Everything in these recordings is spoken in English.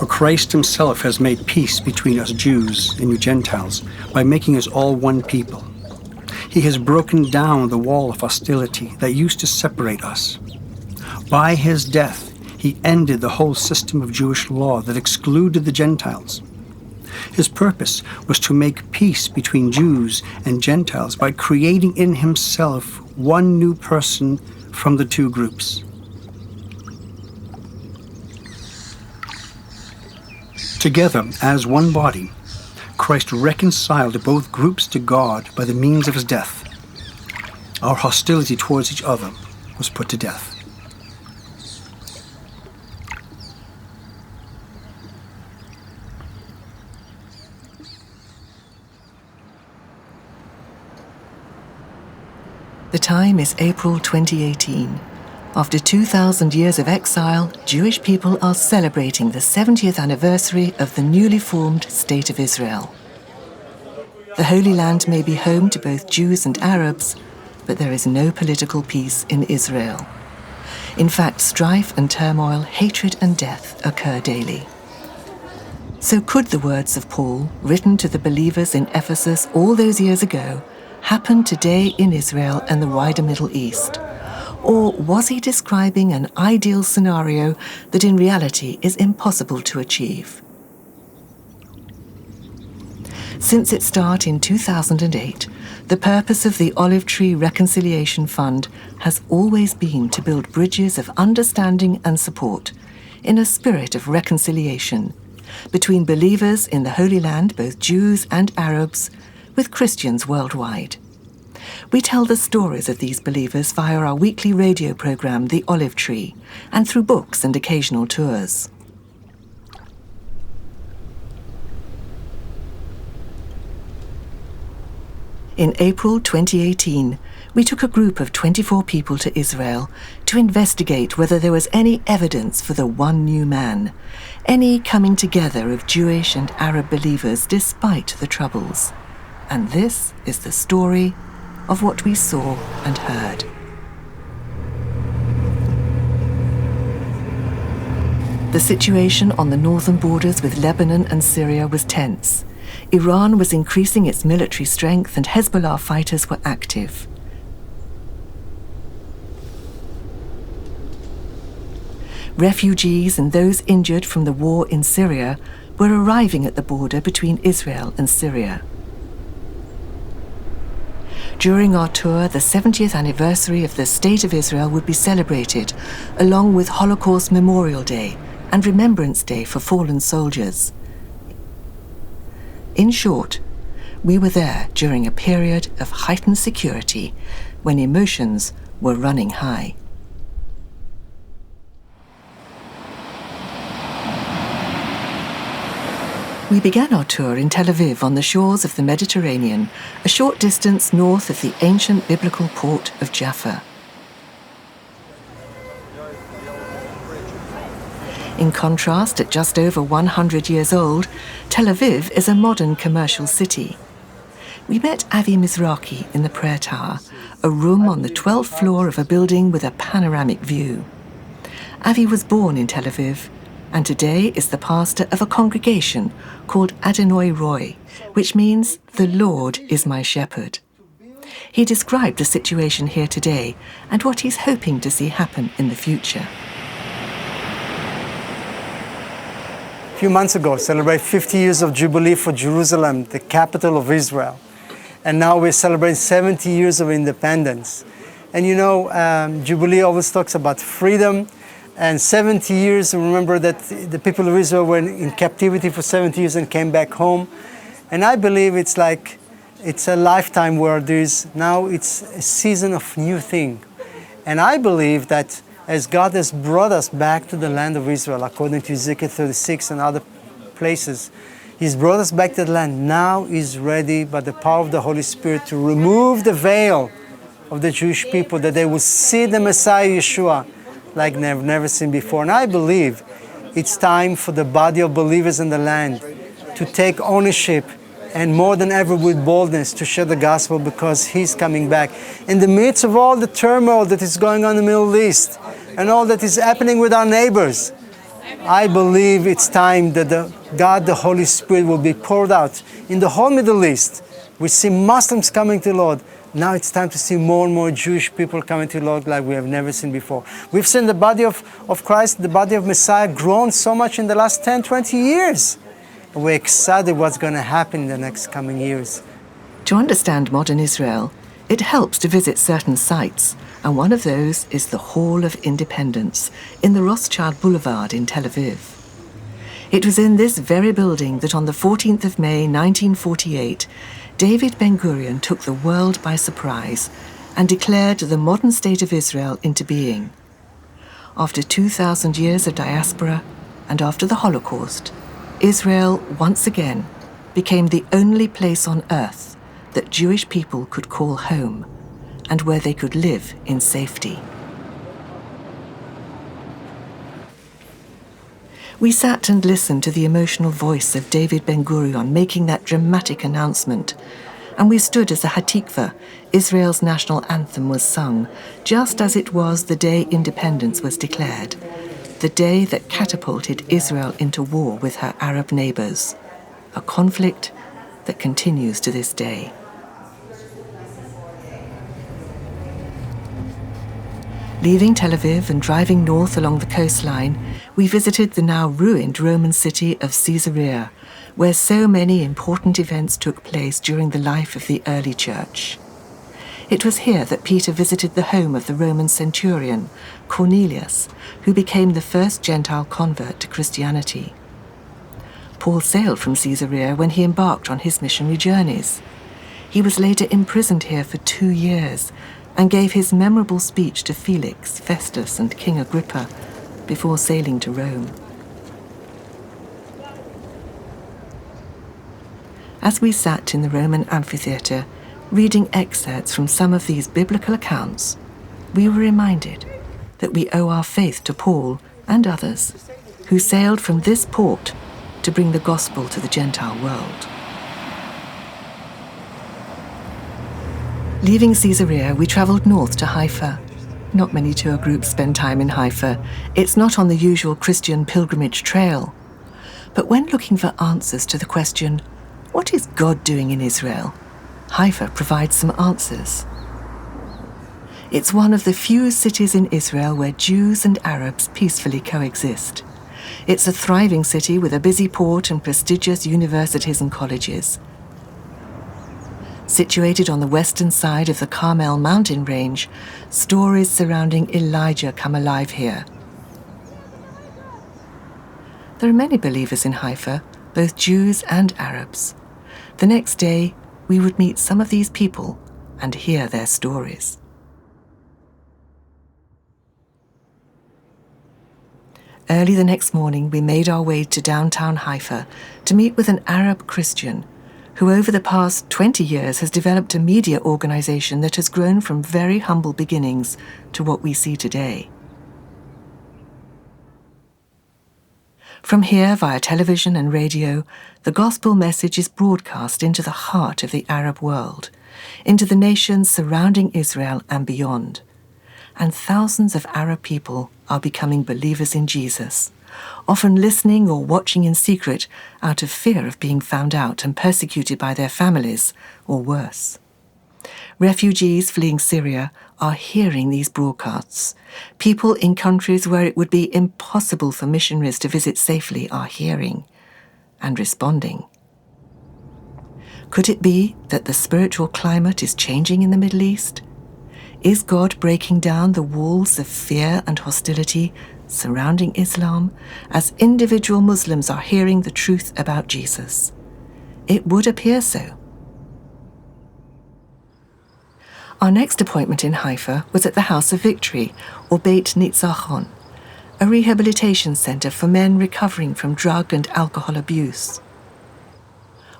For Christ himself has made peace between us Jews and you Gentiles by making us all one people. He has broken down the wall of hostility that used to separate us. By his death, he ended the whole system of Jewish law that excluded the Gentiles. His purpose was to make peace between Jews and Gentiles by creating in himself one new person from the two groups. Together, as one body, Christ reconciled both groups to God by the means of his death. Our hostility towards each other was put to death. The time is April 2018. After 2,000 years of exile, Jewish people are celebrating the 70th anniversary of the newly formed State of Israel. The Holy Land may be home to both Jews and Arabs, but there is no political peace in Israel. In fact, strife and turmoil, hatred and death occur daily. So could the words of Paul, written to the believers in Ephesus all those years ago, happen today in Israel and the wider Middle East? Or was he describing an ideal scenario that in reality is impossible to achieve? Since its start in 2008, the purpose of the Olive Tree Reconciliation Fund has always been to build bridges of understanding and support in a spirit of reconciliation between believers in the Holy Land, both Jews and Arabs, with Christians worldwide. We tell the stories of these believers via our weekly radio program, The Olive Tree, and through books and occasional tours. In April 2018, we took a group of 24 people to Israel to investigate whether there was any evidence for the one new man, any coming together of Jewish and Arab believers despite the troubles. And this is the story of what we saw and heard. The situation on the northern borders with Lebanon and Syria was tense. Iran was increasing its military strength and Hezbollah fighters were active. Refugees and those injured from the war in Syria were arriving at the border between Israel and Syria. During our tour, the 70th anniversary of the State of Israel would be celebrated, along with Holocaust Memorial Day and Remembrance Day for fallen soldiers. In short, we were there during a period of heightened security when emotions were running high. We began our tour in Tel Aviv on the shores of the Mediterranean, a short distance north of the ancient biblical port of Jaffa. In contrast, at just over 100 years old, Tel Aviv is a modern commercial city. We met Avi Mizrahi in the prayer tower, a room on the 12th floor of a building with a panoramic view. Avi was born in Tel Aviv, and today is the pastor of a congregation called Adonai Roy, which means the Lord is my shepherd. He described the situation here today and what he's hoping to see happen in the future. A few months ago, celebrated 50 years of Jubilee for Jerusalem, the capital of Israel. And now we're celebrating 70 years of independence. And you know, Jubilee always talks about freedom. And 70 years, remember that the people of Israel were in captivity for 70 years and came back home. And I believe it's a lifetime where now it's a season of new thing. And I believe that as God has brought us back to the land of Israel, according to Ezekiel 36 and other places, He's brought us back to the land. Now He's ready, by the power of the Holy Spirit, to remove the veil of the Jewish people, that they will see the Messiah Yeshua like they've never seen before. And I believe it's time for the body of believers in the land to take ownership and more than ever with boldness to share the gospel, because He's coming back. In the midst of all the turmoil that is going on in the Middle East and all that is happening with our neighbors, I believe it's time that God, the Holy Spirit, will be poured out in the whole Middle East. We see Muslims coming to the Lord. Now it's time to see more and more Jewish people coming to the Lord like we have never seen before. We've seen the body of Christ, the body of Messiah, grown so much in the last 10, 20 years. And we're excited what's going to happen in the next coming years. To understand modern Israel, it helps to visit certain sites, and one of those is the Hall of Independence in the Rothschild Boulevard in Tel Aviv. It was in this very building that on the 14th of May 1948, David Ben-Gurion took the world by surprise and declared the modern state of Israel into being. After 2,000 years of diaspora and after the Holocaust, Israel once again became the only place on earth that Jewish people could call home and where they could live in safety. We sat and listened to the emotional voice of David Ben-Gurion making that dramatic announcement, and we stood as the Hatikva, Israel's national anthem, was sung, just as it was the day independence was declared, the day that catapulted Israel into war with her Arab neighbours, a conflict that continues to this day. Leaving Tel Aviv and driving north along the coastline, we visited the now ruined Roman city of Caesarea, where so many important events took place during the life of the early church. It was here that Peter visited the home of the Roman centurion, Cornelius, who became the first Gentile convert to Christianity. Paul sailed from Caesarea when he embarked on his missionary journeys. He was later imprisoned here for 2 years and gave his memorable speech to Felix, Festus, and King Agrippa before sailing to Rome. As we sat in the Roman amphitheatre, reading excerpts from some of these biblical accounts, we were reminded that we owe our faith to Paul and others who sailed from this port to bring the gospel to the Gentile world. Leaving Caesarea, we travelled north to Haifa. Not many tour groups spend time in Haifa. It's not on the usual Christian pilgrimage trail. But when looking for answers to the question, what is God doing in Israel? Haifa provides some answers. It's one of the few cities in Israel where Jews and Arabs peacefully coexist. It's a thriving city with a busy port and prestigious universities and colleges. Situated on the western side of the Carmel mountain range, stories surrounding Elijah come alive here. There are many believers in Haifa, both Jews and Arabs. The next day, we would meet some of these people and hear their stories. Early the next morning, we made our way to downtown Haifa to meet with an Arab Christian who over the past 20 years has developed a media organization that has grown from very humble beginnings to what we see today. From here, via television and radio, the gospel message is broadcast into the heart of the Arab world, into the nations surrounding Israel and beyond. And thousands of Arab people are becoming believers in Jesus, often listening or watching in secret out of fear of being found out and persecuted by their families, or worse. Refugees fleeing Syria are hearing these broadcasts. People in countries where it would be impossible for missionaries to visit safely are hearing and responding. Could it be that the spiritual climate is changing in the Middle East? Is God breaking down the walls of fear and hostility surrounding Islam as individual Muslims are hearing the truth about Jesus? It would appear so. Our next appointment in Haifa was at the House of Victory, or Beit Nitzachon, a rehabilitation centre for men recovering from drug and alcohol abuse.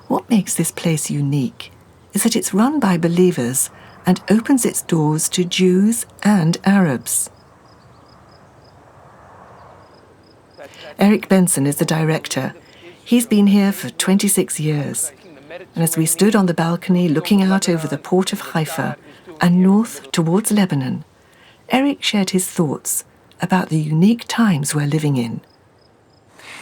What makes this place unique is that it's run by believers and opens its doors to Jews and Arabs. Eric Benson is the director. He's been here for 26 years. And as we stood on the balcony looking out over the port of Haifa and north towards Lebanon, Eric shared his thoughts about the unique times we're living in.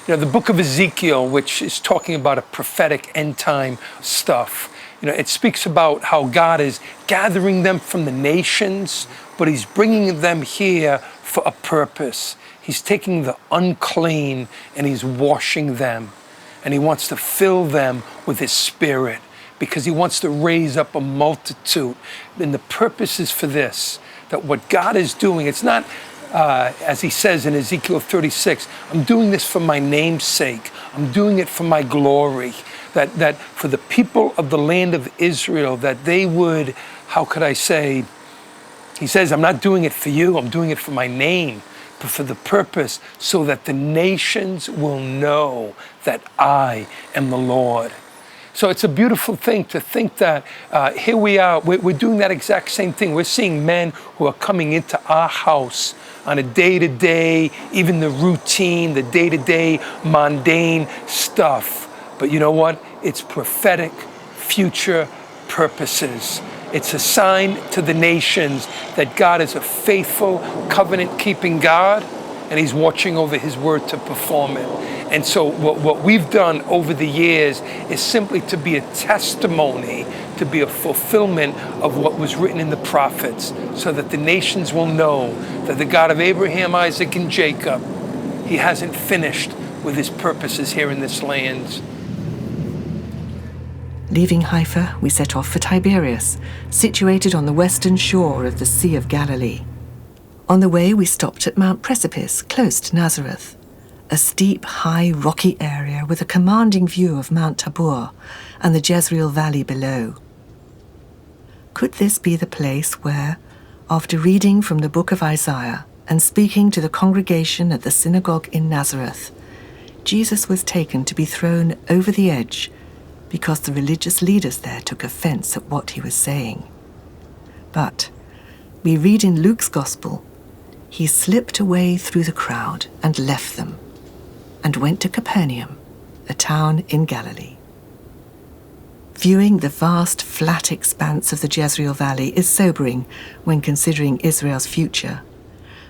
The book of Ezekiel, which is talking about a prophetic end time stuff, it speaks about how God is gathering them from the nations, but he's bringing them here for a purpose. He's taking the unclean and he's washing them. And he wants to fill them with his spirit because he wants to raise up a multitude. And the purpose is for this, that what God is doing, it's not, as he says in Ezekiel 36, I'm doing this for my name's sake. I'm doing it for my glory. That for the people of the land of Israel, that they would, how could I say, he says, I'm not doing it for you, I'm doing it for my name, but for the purpose so that the nations will know that I am the Lord. So it's a beautiful thing to think that here we are, we're doing that exact same thing. We're seeing men who are coming into our house on a day-to-day, even the routine, the day-to-day mundane stuff. But you know what? It's prophetic future purposes. It's a sign to the nations that God is a faithful, covenant-keeping God, and he's watching over his word to perform it. And so what we've done over the years is simply to be a testimony, to be a fulfillment of what was written in the prophets, so that the nations will know that the God of Abraham, Isaac, and Jacob, he hasn't finished with his purposes here in this land. Leaving Haifa, we set off for Tiberias, situated on the western shore of the Sea of Galilee. On the way, we stopped at Mount Precipice, close to Nazareth, a steep, high, rocky area with a commanding view of Mount Tabor and the Jezreel Valley below. Could this be the place where, after reading from the book of Isaiah and speaking to the congregation at the synagogue in Nazareth, Jesus was taken to be thrown over the edge because the religious leaders there took offense at what he was saying? But we read in Luke's Gospel, he slipped away through the crowd and left them, and went to Capernaum, a town in Galilee. Viewing the vast, flat expanse of the Jezreel Valley is sobering when considering Israel's future.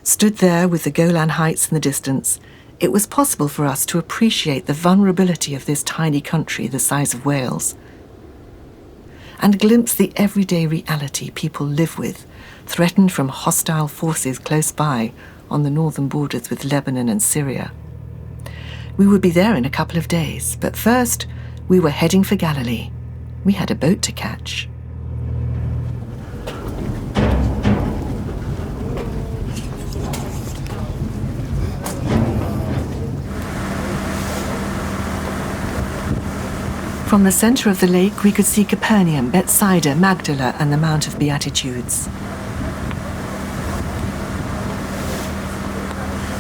Stood there with the Golan Heights in the distance, it was possible for us to appreciate the vulnerability of this tiny country the size of Wales, and glimpse the everyday reality people live with, threatened from hostile forces close by on the northern borders with Lebanon and Syria. We would be there in a couple of days, but first we were heading for Galilee. We had a boat to catch. From the center of the lake, we could see Capernaum, Bethsaida, Magdala, and the Mount of Beatitudes.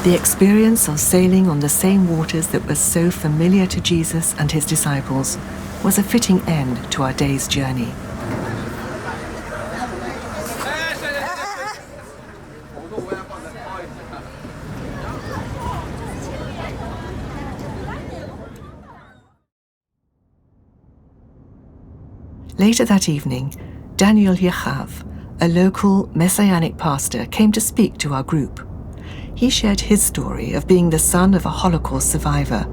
The experience of sailing on the same waters that was so familiar to Jesus and his disciples was a fitting end to our day's journey. Later that evening, Daniel Yechav, a local Messianic pastor, came to speak to our group. He shared his story of being the son of a Holocaust survivor,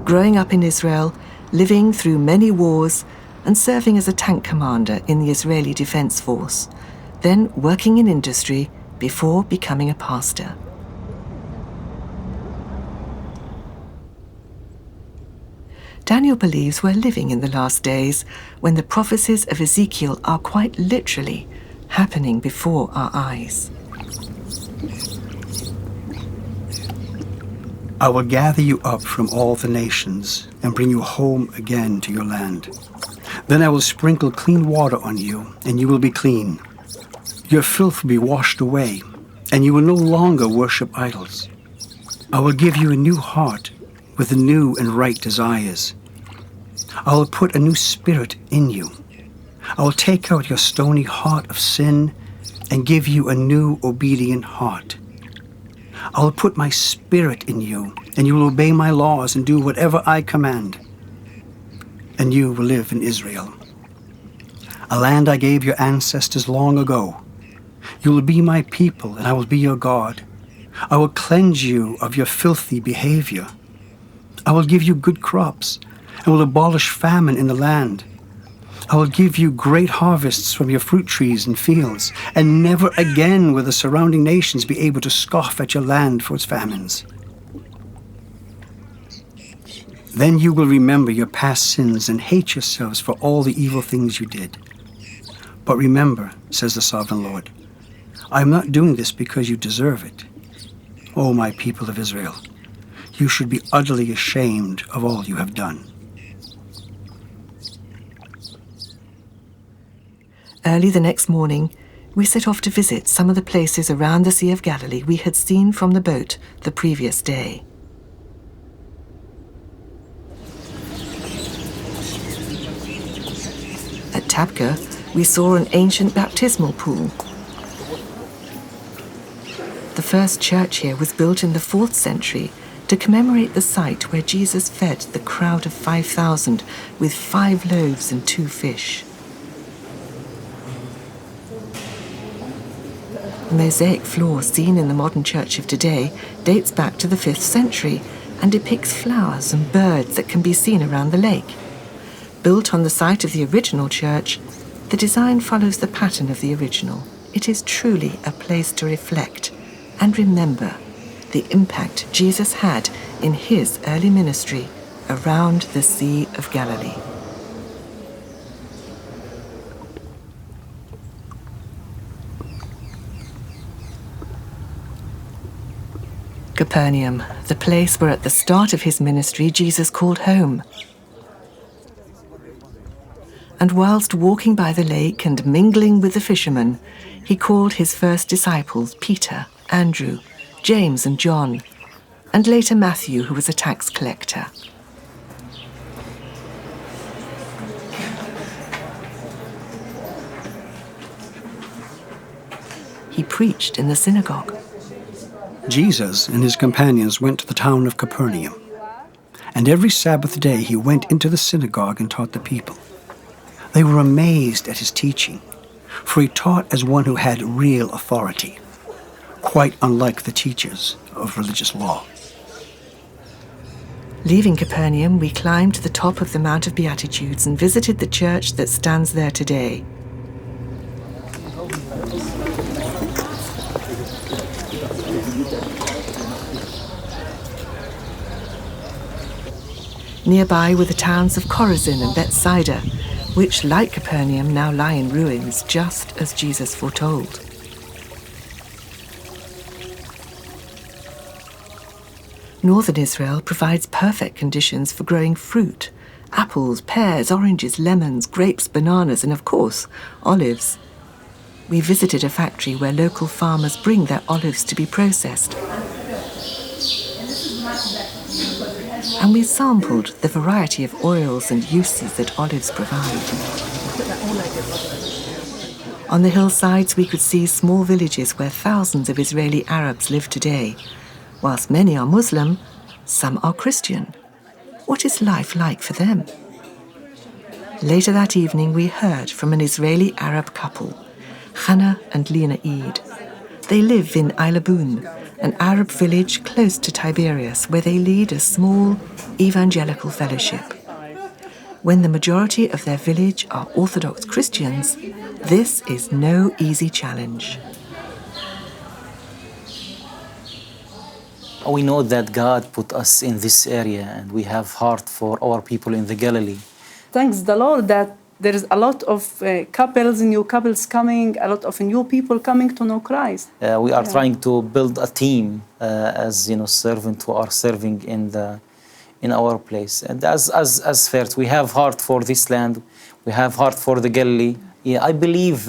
growing up in Israel, living through many wars, and serving as a tank commander in the Israeli Defense Force, then working in industry before becoming a pastor. Daniel believes we're living in the last days when the prophecies of Ezekiel are quite literally happening before our eyes. I will gather you up from all the nations and bring you home again to your land. Then I will sprinkle clean water on you, and you will be clean. Your filth will be washed away, and you will no longer worship idols. I will give you a new heart with new and right desires. I will put a new spirit in you. I will take out your stony heart of sin and give you a new obedient heart. I will put my spirit in you, and you will obey my laws and do whatever I command. And you will live in Israel, a land I gave your ancestors long ago. You will be my people, and I will be your God. I will cleanse you of your filthy behavior. I will give you good crops, and will abolish famine in the land. I will give you great harvests from your fruit trees and fields, and never again will the surrounding nations be able to scoff at your land for its famines. Then you will remember your past sins and hate yourselves for all the evil things you did. But remember, says the Sovereign Lord, I am not doing this because you deserve it. O my people of Israel, you should be utterly ashamed of all you have done. Early the next morning, we set off to visit some of the places around the Sea of Galilee we had seen from the boat the previous day. At Tabqa, we saw an ancient baptismal pool. The first church here was built in the 4th century to commemorate the site where Jesus fed the crowd of 5,000 with 5 loaves and 2 fish. The mosaic floor seen in the modern church of today dates back to the 5th century and depicts flowers and birds that can be seen around the lake. Built on the site of the original church, the design follows the pattern of the original. It is truly a place to reflect and remember the impact Jesus had in his early ministry around the Sea of Galilee. Capernaum, the place where at the start of his ministry Jesus called home. And whilst walking by the lake and mingling with the fishermen, he called his first disciples Peter, Andrew, James and John, and later Matthew, who was a tax collector. He preached in the synagogue. Jesus and his companions went to the town of Capernaum, and every Sabbath day he went into the synagogue and taught the people. They were amazed at his teaching, for he taught as one who had real authority, quite unlike the teachers of religious law. Leaving Capernaum, we climbed to the top of the Mount of Beatitudes and visited the church that stands there today. Nearby were the towns of Chorazin and Bethsaida, which, like Capernaum, now lie in ruins, just as Jesus foretold. Northern Israel provides perfect conditions for growing fruit: apples, pears, oranges, lemons, grapes, bananas, and of course, olives. We visited a factory where local farmers bring their olives to be processed. And we sampled the variety of oils and uses that olives provide. On the hillsides, we could see small villages where thousands of Israeli Arabs live today. Whilst many are Muslim, some are Christian. What is life like for them? Later that evening, we heard from an Israeli Arab couple, Hannah and Lena Eid. They live in Eilabun, an Arab village close to Tiberias, where they lead a small evangelical fellowship. When the majority of their village are Orthodox Christians, this is no easy challenge. We know that God put us in this area and we have heart for our people in the Galilee. Thanks the Lord that there is a lot of new couples coming, a lot of new people coming to know Christ. We are trying to build a team as servants who are serving in our place. And as first, we have heart for this land. We have heart for the Galilee. Yeah, I believe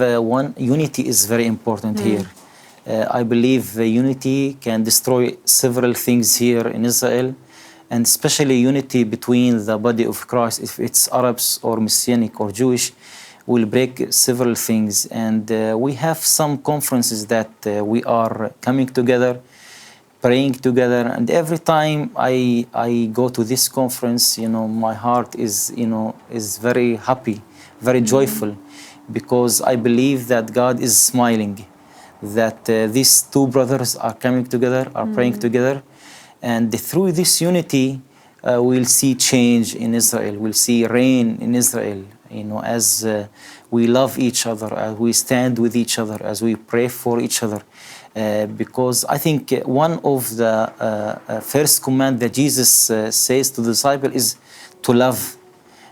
unity is very important here. I believe unity can destroy several things here in Israel, and especially unity between the body of Christ, if it's Arabs or Messianic or Jewish, will break several things. And we have some conferences that we are coming together, praying together. And every time I go to this conference, my heart is very happy, very joyful, because I believe that God is smiling, that these two brothers are coming together, are praying together. And through this unity, we'll see change in Israel. We'll see rain in Israel, as we love each other, as we stand with each other, as we pray for each other. Because I think one of the first command that Jesus says to the disciple is to love.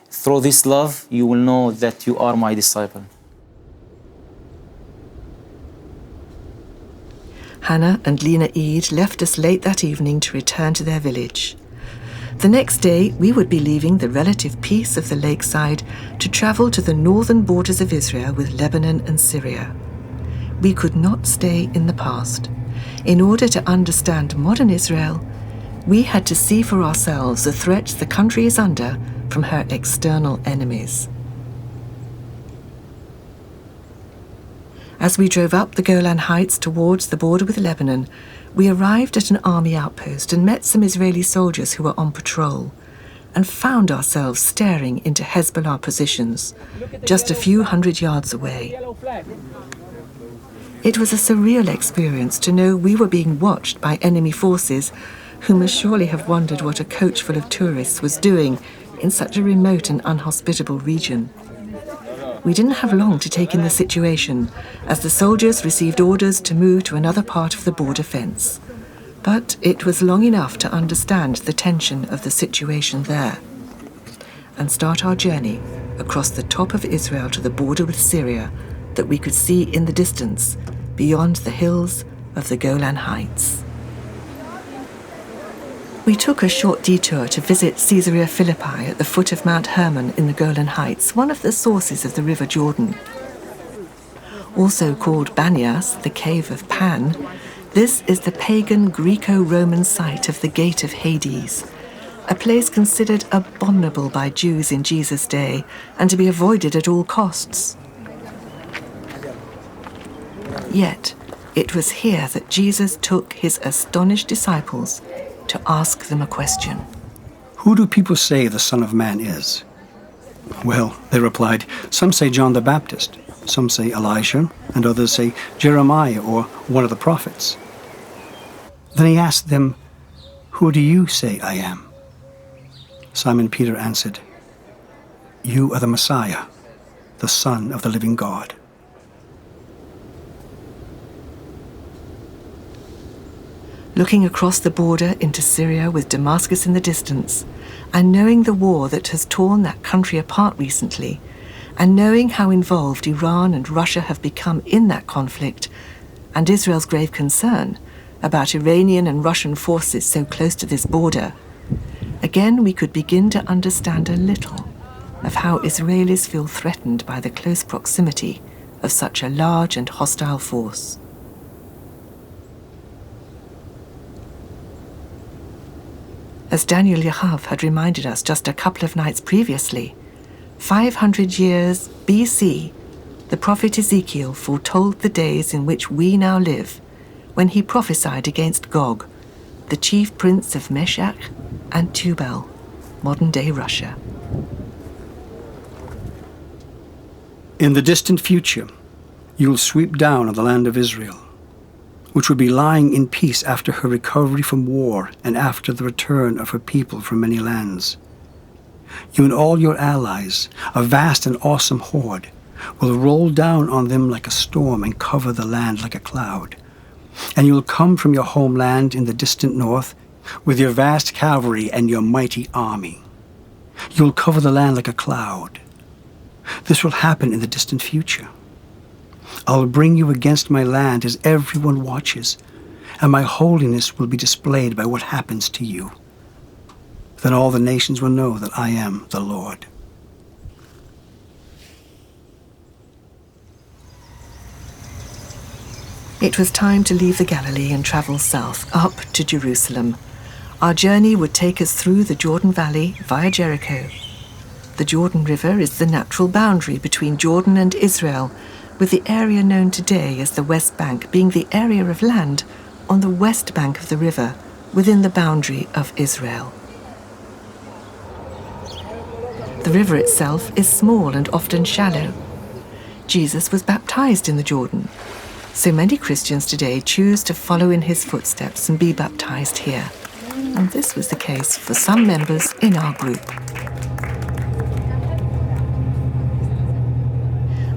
Through this love, you will know that you are my disciple. Hannah and Lena Eid left us late that evening to return to their village. The next day, we would be leaving the relative peace of the lakeside to travel to the northern borders of Israel with Lebanon and Syria. We could not stay in the past. In order to understand modern Israel, we had to see for ourselves the threats the country is under from her external enemies. As we drove up the Golan Heights towards the border with Lebanon, we arrived at an army outpost and met some Israeli soldiers who were on patrol, and found ourselves staring into Hezbollah positions, just a few hundred yards away. It was a surreal experience to know we were being watched by enemy forces who must surely have wondered what a coach full of tourists was doing in such a remote and unhospitable region. We didn't have long to take in the situation, as the soldiers received orders to move to another part of the border fence. But it was long enough to understand the tension of the situation there, and start our journey across the top of Israel to the border with Syria that we could see in the distance, beyond the hills of the Golan Heights. We took a short detour to visit Caesarea Philippi at the foot of Mount Hermon in the Golan Heights, one of the sources of the River Jordan. Also called Banias, the Cave of Pan, this is the pagan Greco-Roman site of the Gate of Hades, a place considered abominable by Jews in Jesus' day and to be avoided at all costs. Yet, it was here that Jesus took his astonished disciples to ask them a question. Who do people say the Son of Man is? Well, they replied, some say John the Baptist, some say Elijah, and others say Jeremiah or one of the prophets. Then he asked them, who do you say I am? Simon Peter answered, you are the Messiah, the Son of the living God. Looking across the border into Syria with Damascus in the distance, and knowing the war that has torn that country apart recently, and knowing how involved Iran and Russia have become in that conflict, and Israel's grave concern about Iranian and Russian forces so close to this border, again we could begin to understand a little of how Israelis feel threatened by the close proximity of such a large and hostile force. As Daniel Yahav had reminded us just a couple of nights previously, 500 years BC, the prophet Ezekiel foretold the days in which we now live, when he prophesied against Gog, the chief prince of Meshach and Tubal, modern-day Russia. In the distant future, you will sweep down on the land of Israel, which would be lying in peace after her recovery from war and after the return of her people from many lands. You and all your allies, a vast and awesome horde, will roll down on them like a storm and cover the land like a cloud. And you will come from your homeland in the distant north with your vast cavalry and your mighty army. You will cover the land like a cloud. This will happen in the distant future. I will bring you against my land as everyone watches, and my holiness will be displayed by what happens to you. Then all the nations will know that I am the Lord. It was time to leave the Galilee and travel south, up to Jerusalem. Our journey would take us through the Jordan Valley via Jericho. The Jordan River is the natural boundary between Jordan and Israel, with the area known today as the West Bank being the area of land on the west bank of the river, within the boundary of Israel. The river itself is small and often shallow. Jesus was baptized in the Jordan, so many Christians today choose to follow in his footsteps and be baptized here. And this was the case for some members in our group.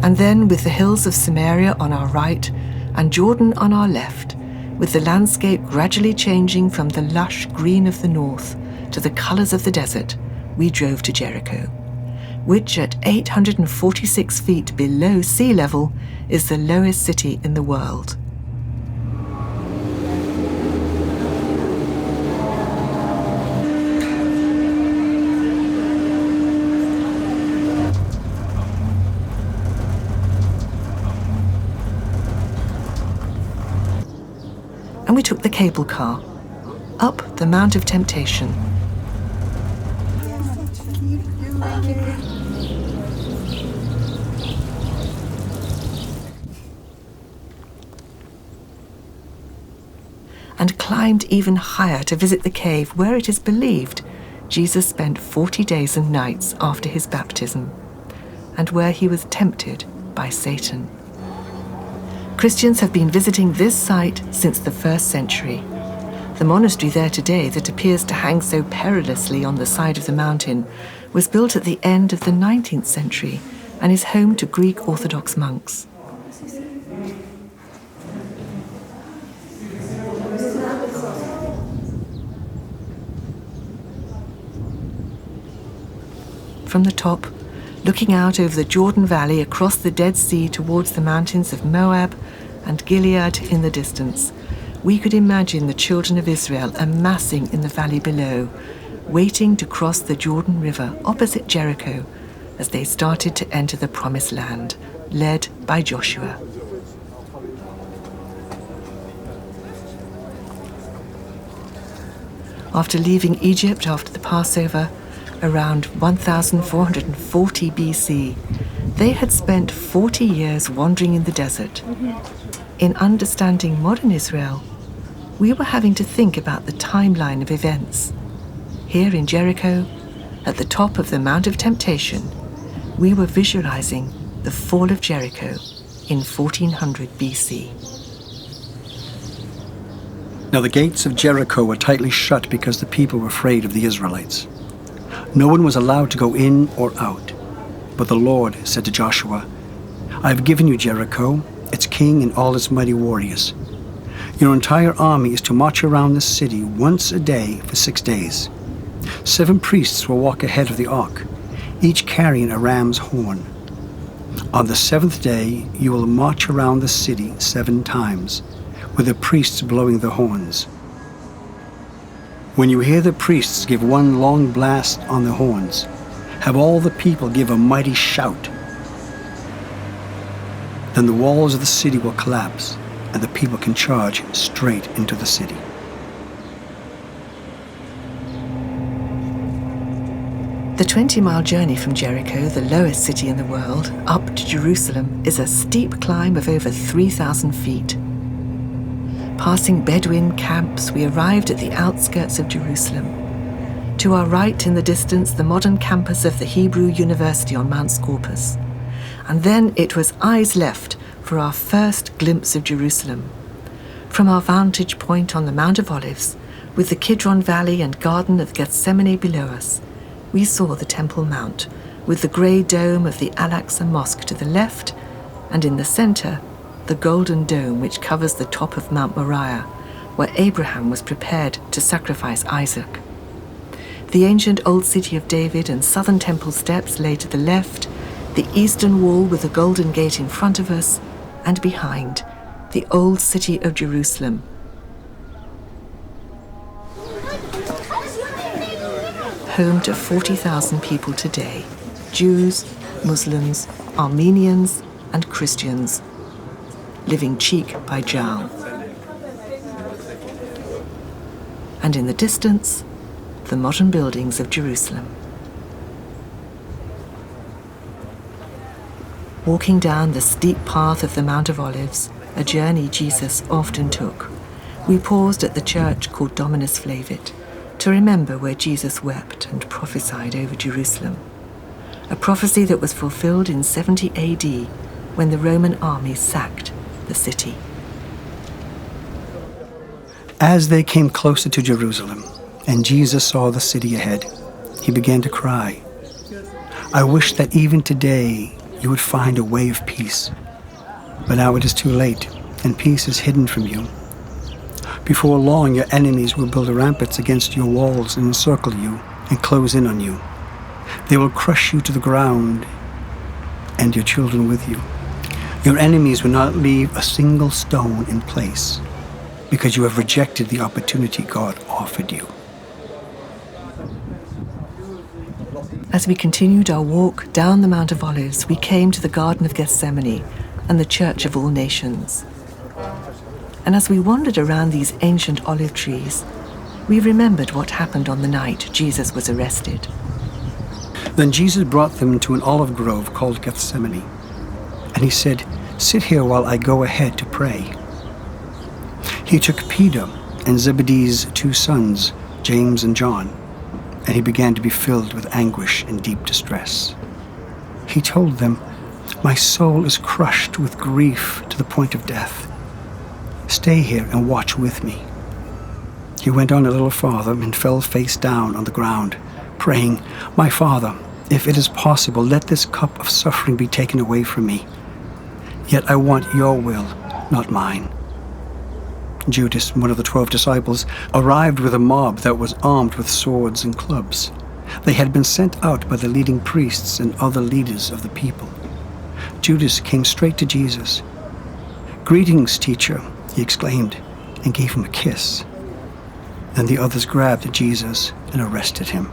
And then, with the hills of Samaria on our right and Jordan on our left, with the landscape gradually changing from the lush green of the north to the colours of the desert, we drove to Jericho, which at 846 feet below sea level is the lowest city in the world. And we took the cable car up the Mount of Temptation. And climbed even higher to visit the cave where it is believed Jesus spent 40 days and nights after his baptism, and where he was tempted by Satan. Christians have been visiting this site since the 1st century. The monastery there today, that appears to hang so perilously on the side of the mountain, was built at the end of the 19th century and is home to Greek Orthodox monks. From the top, looking out over the Jordan Valley across the Dead Sea towards the mountains of Moab and Gilead in the distance, we could imagine the children of Israel amassing in the valley below, waiting to cross the Jordan River opposite Jericho as they started to enter the Promised Land, led by Joshua. After leaving Egypt after the Passover, around 1440 BC, they had spent 40 years wandering in the desert. In understanding modern Israel, we were having to think about the timeline of events. Here in Jericho, at the top of the Mount of Temptation, we were visualizing the fall of Jericho in 1400 BC. Now the gates of Jericho were tightly shut because the people were afraid of the Israelites. No one was allowed to go in or out. But the Lord said to Joshua, I have given you Jericho, its king and all its mighty warriors. Your entire army is to march around the city once a day for 6 days. 7 priests will walk ahead of the ark, each carrying a ram's horn. On the 7th day, you will march around the city 7 times, with the priests blowing the horns. When you hear the priests give one long blast on the horns, have all the people give a mighty shout. Then the walls of the city will collapse, and the people can charge straight into the city. The 20-mile journey from Jericho, the lowest city in the world, up to Jerusalem is a steep climb of over 3,000 feet. Passing Bedouin camps, we arrived at the outskirts of Jerusalem. To our right in the distance, the modern campus of the Hebrew University on Mount Scorpus. And then it was eyes left for our first glimpse of Jerusalem. From our vantage point on the Mount of Olives, with the Kidron Valley and Garden of Gethsemane below us, we saw the Temple Mount, with the grey dome of the Al-Aqsa Mosque to the left, and in the centre, the golden dome which covers the top of Mount Moriah, where Abraham was prepared to sacrifice Isaac. The ancient old city of David and southern temple steps lay to the left, the eastern wall with the golden gate in front of us, and behind, the old city of Jerusalem. Home to 40,000 people today, Jews, Muslims, Armenians, and Christians, living cheek by jowl. And in the distance, the modern buildings of Jerusalem. Walking down the steep path of the Mount of Olives, a journey Jesus often took, we paused at the church called Dominus Flavit to remember where Jesus wept and prophesied over Jerusalem, a prophecy that was fulfilled in 70 AD when the Roman army sacked the city. As they came closer to Jerusalem, and Jesus saw the city ahead. He began to cry, "I wish that even today you would find a way of peace. But now it is too late, and peace is hidden from you. Before long, your enemies will build ramparts against your walls and encircle you and close in on you. They will crush you to the ground, and your children with you. Your enemies will not leave a single stone in place, because you have rejected the opportunity God offered you." As we continued our walk down the Mount of Olives, we came to the Garden of Gethsemane and the Church of All Nations. And as we wandered around these ancient olive trees, we remembered what happened on the night Jesus was arrested. Then Jesus brought them to an olive grove called Gethsemane, and he said, "Sit here while I go ahead to pray." He took Peter and Zebedee's 2 sons, James and John, and he began to be filled with anguish and deep distress. He told them, "My soul is crushed with grief to the point of death. Stay here and watch with me." He went on a little farther and fell face down on the ground, praying, "My Father, if it is possible, let this cup of suffering be taken away from me. Yet I want your will, not mine." Judas, one of the 12 disciples, arrived with a mob that was armed with swords and clubs. They had been sent out by the leading priests and other leaders of the people. Judas came straight to Jesus. "Greetings, teacher," he exclaimed, and gave him a kiss. Then the others grabbed Jesus and arrested him.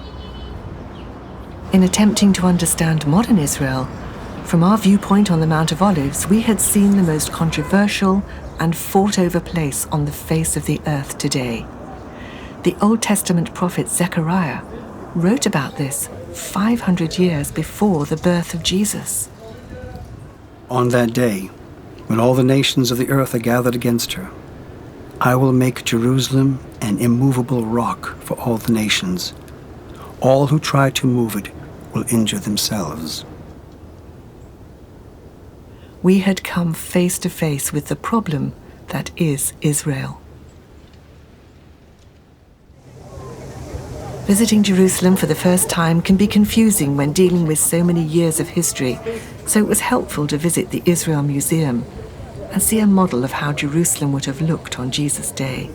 In attempting to understand modern Israel, from our viewpoint on the Mount of Olives, we had seen the most controversial and fought-over place on the face of the earth today. The Old Testament prophet Zechariah wrote about this 500 years before the birth of Jesus. "On that day, when all the nations of the earth are gathered against her, I will make Jerusalem an immovable rock for all the nations. All who try to move it will injure themselves." We had come face to face with the problem that is Israel. Visiting Jerusalem for the first time can be confusing when dealing with so many years of history, so it was helpful to visit the Israel Museum and see a model of how Jerusalem would have looked on Jesus' day.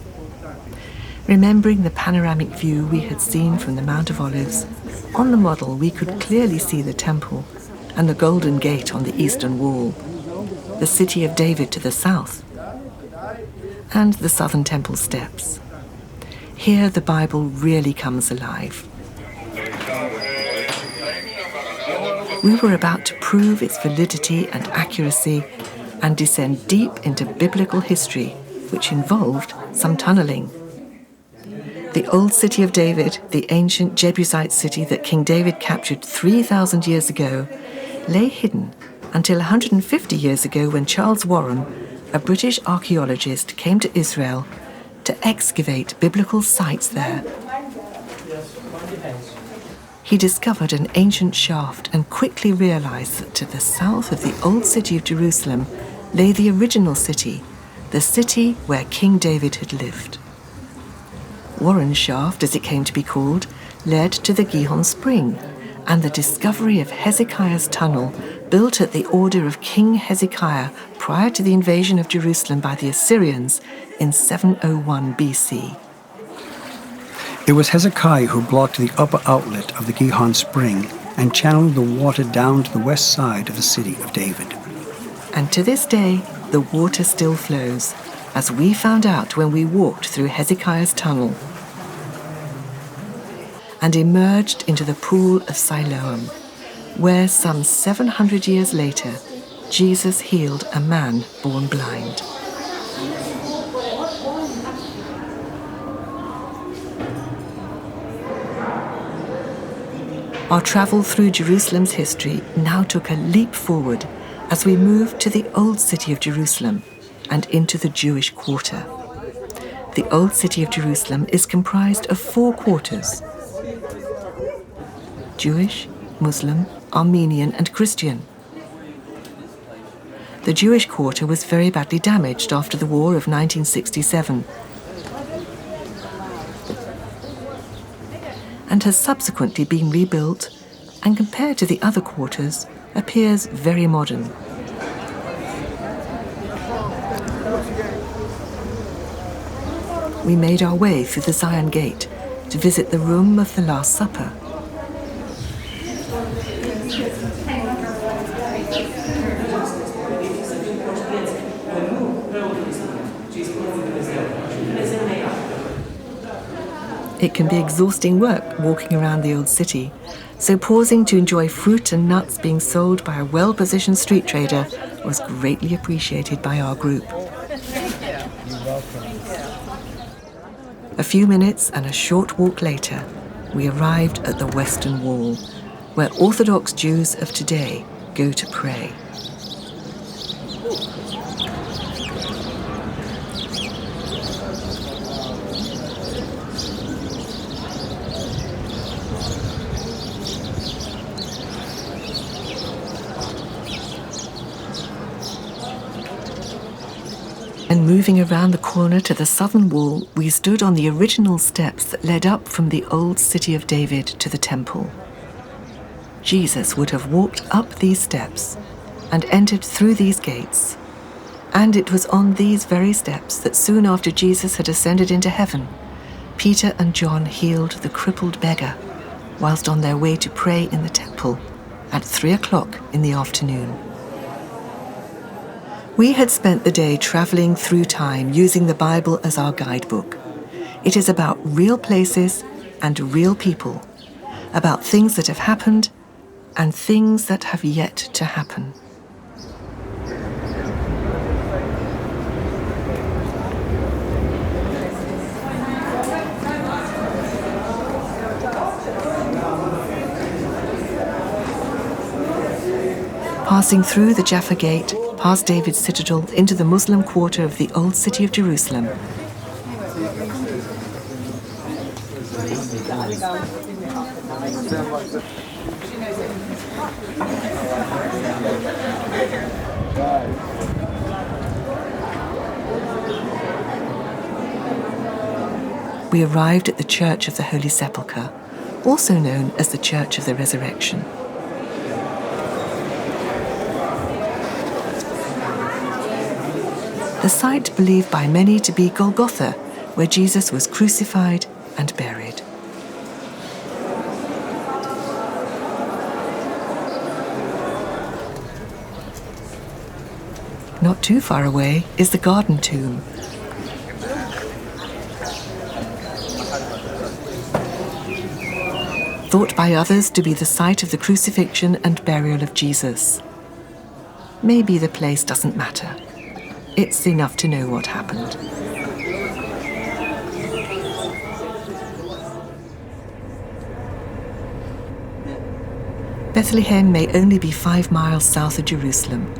Remembering the panoramic view we had seen from the Mount of Olives, on the model we could clearly see the temple and the Golden Gate on the eastern wall, the City of David to the south, and the southern temple steps. Here the Bible really comes alive. We were about to prove its validity and accuracy and descend deep into biblical history, which involved some tunneling. The old city of David, the ancient Jebusite city that King David captured 3,000 years ago, lay hidden until 150 years ago when Charles Warren, a British archaeologist, came to Israel to excavate biblical sites there. He discovered an ancient shaft and quickly realized that to the south of the old city of Jerusalem lay the original city, the city where King David had lived. Warren's shaft, as it came to be called, led to the Gihon Spring and the discovery of Hezekiah's tunnel, built at the order of King Hezekiah prior to the invasion of Jerusalem by the Assyrians in 701 BC. It was Hezekiah who blocked the upper outlet of the Gihon Spring and channeled the water down to the west side of the city of David. And to this day, the water still flows, as we found out when we walked through Hezekiah's tunnel and emerged into the pool of Siloam, where some 700 years later, Jesus healed a man born blind. Our travel through Jerusalem's history now took a leap forward as we moved to the old city of Jerusalem and into the Jewish quarter. The old city of Jerusalem is comprised of 4 quarters: Jewish, Muslim, Armenian, and Christian. The Jewish quarter was very badly damaged after the war of 1967. and has subsequently been rebuilt, and compared to the other quarters, appears very modern. We made our way through the Zion Gate to visit the room of the Last Supper. It can be exhausting work walking around the old city, so pausing to enjoy fruit and nuts being sold by a well-positioned street trader was greatly appreciated by our group. A few minutes and a short walk later, we arrived at the Western Wall, where Orthodox Jews of today go to pray. And moving around the corner to the southern wall, we stood on the original steps that led up from the old city of David to the temple. Jesus would have walked up these steps and entered through these gates. And it was on these very steps that soon after Jesus had ascended into heaven, Peter and John healed the crippled beggar whilst on their way to pray in the temple at 3 o'clock in the afternoon. We had spent the day traveling through time using the Bible as our guidebook. It is about real places and real people, about things that have happened and things that have yet to happen. Passing through the Jaffa Gate, past David's citadel, into the Muslim quarter of the old city of Jerusalem. We arrived at the Church of the Holy Sepulchre, also known as the Church of the Resurrection. The site believed by many to be Golgotha, where Jesus was crucified and buried. Not too far away is the Garden Tomb. Thought by others to be the site of the crucifixion and burial of Jesus. Maybe the place doesn't matter. It's enough to know what happened. Bethlehem may only be 5 miles south of Jerusalem,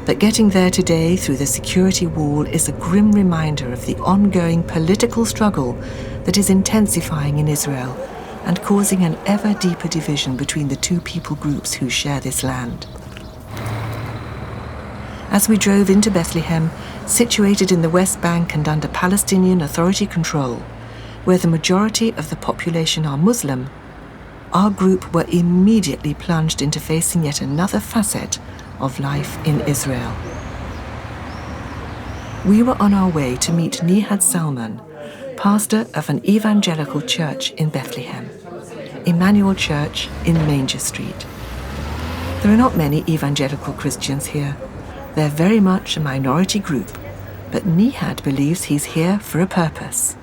but getting there today through the security wall is a grim reminder of the ongoing political struggle that is intensifying in Israel and causing an ever deeper division between the two people groups who share this land. As we drove into Bethlehem, situated in the West Bank and under Palestinian Authority control, where the majority of the population are Muslim, our group were immediately plunged into facing yet another facet of life in Israel. We were on our way to meet Nihad Salman, pastor of an evangelical church in Bethlehem, Emmanuel Church in Manger Street. There are not many evangelical Christians here. They're very much a minority group, but Nihad believes he's here for a purpose.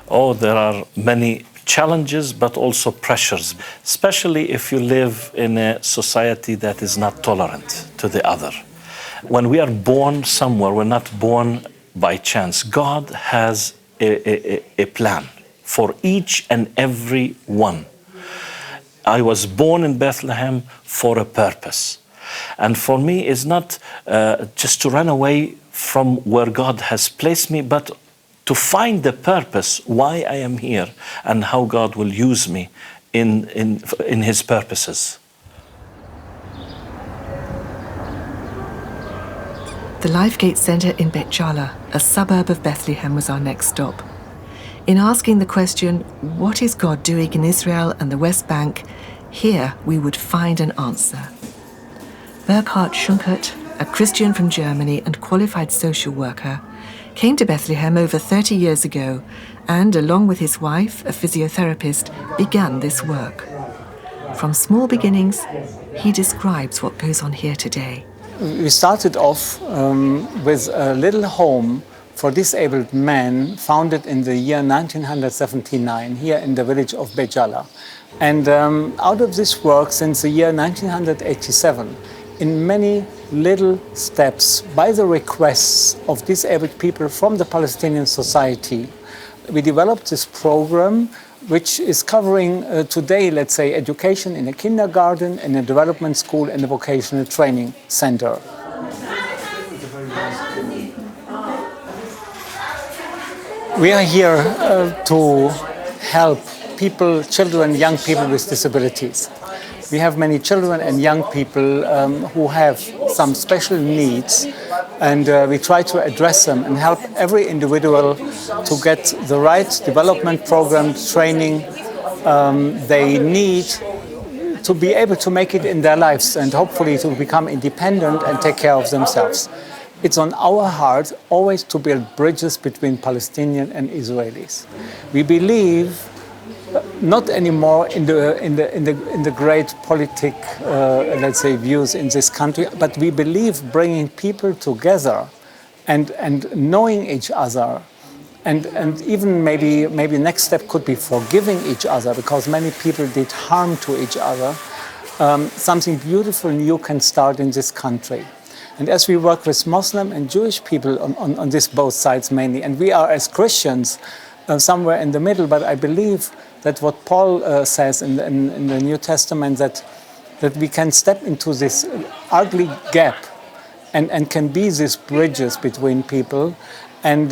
Oh, there are many challenges, but also pressures, especially if you live in a society that is not tolerant to the other. When we are born somewhere, we're not born by chance. God has a plan for each and every one. I was born in Bethlehem for a purpose. And for me, it's not just to run away from where God has placed me, but to find the purpose why I am here and how God will use me in His purposes. The Lifegate Centre in Bet Jala, a suburb of Bethlehem, was our next stop. In asking the question, what is God doing in Israel and the West Bank? Here we would find an answer. Burkhard Schunkert, a Christian from Germany and qualified social worker, came to Bethlehem over 30 years ago and, along with his wife, a physiotherapist, began this work. From small beginnings, he describes what goes on here today. We started off with a little home for disabled men founded in the year 1979 here in the village of Bejala. And out of this work, since the year 1987, in many little steps, by the requests of disabled people from the Palestinian society, we developed this program which is covering today, let's say, education in a kindergarten, in a development school, and a vocational training center. We are here to help people, children, young people with disabilities. We have many children and young people who have some special needs, and we try to address them and help every individual to get the right development program, training they need to be able to make it in their lives and hopefully to become independent and take care of themselves. It's on our heart always to build bridges between Palestinians and Israelis. We believe not anymore in the great politic, let's say, views in this country, but we believe bringing people together and knowing each other, and even maybe next step could be forgiving each other, because many people did harm to each other. Something beautiful new can start in this country. And as we work with Muslim and Jewish people on this both sides mainly, and we are as Christians somewhere in the middle, but I believe that what Paul says in the New Testament, that we can step into this ugly gap and can be these bridges between people. And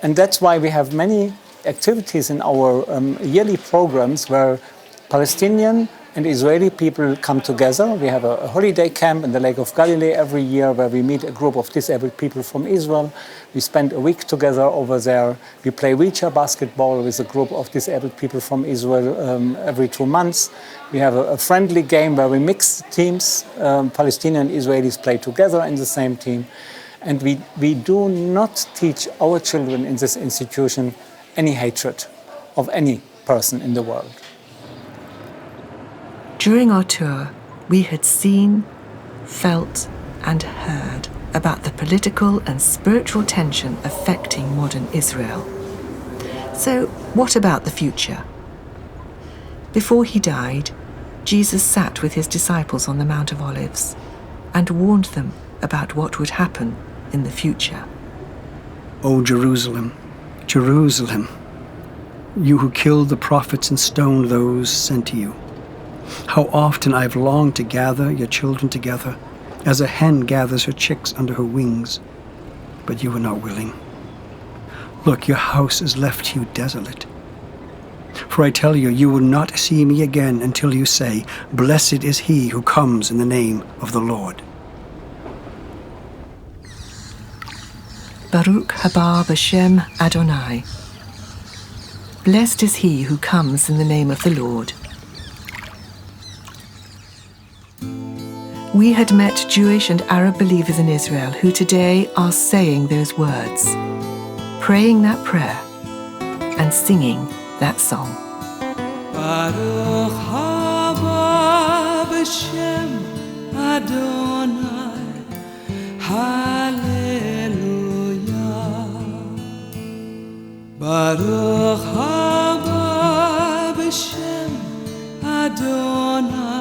that's why we have many activities in our yearly programs where Palestinian and Israeli people come together. We have a holiday camp in the Lake of Galilee every year where we meet a group of disabled people from Israel. We spend a week together over there. We play wheelchair basketball with a group of disabled people from Israel every 2 months. We have a friendly game where we mix teams. Palestinian and Israelis play together in the same team. And we do not teach our children in this institution any hatred of any person in the world. During our tour, we had seen, felt, and heard about the political and spiritual tension affecting modern Israel. So, what about the future? Before he died, Jesus sat with his disciples on the Mount of Olives and warned them about what would happen in the future. O Jerusalem, Jerusalem, you who killed the prophets and stoned those sent to you. How often I've longed to gather your children together, as a hen gathers her chicks under her wings, but you were not willing. Look, your house is left to you desolate. For I tell you, you will not see me again until you say, Blessed is he who comes in the name of the Lord. Baruch haba b'Shem Adonai. Blessed is he who comes in the name of the Lord. We had met Jewish and Arab believers in Israel who today are saying those words, praying that prayer, and singing that song. Baruch haba b'Shem Adonai, Hallelujah. Baruch haba b'Shem Adonai,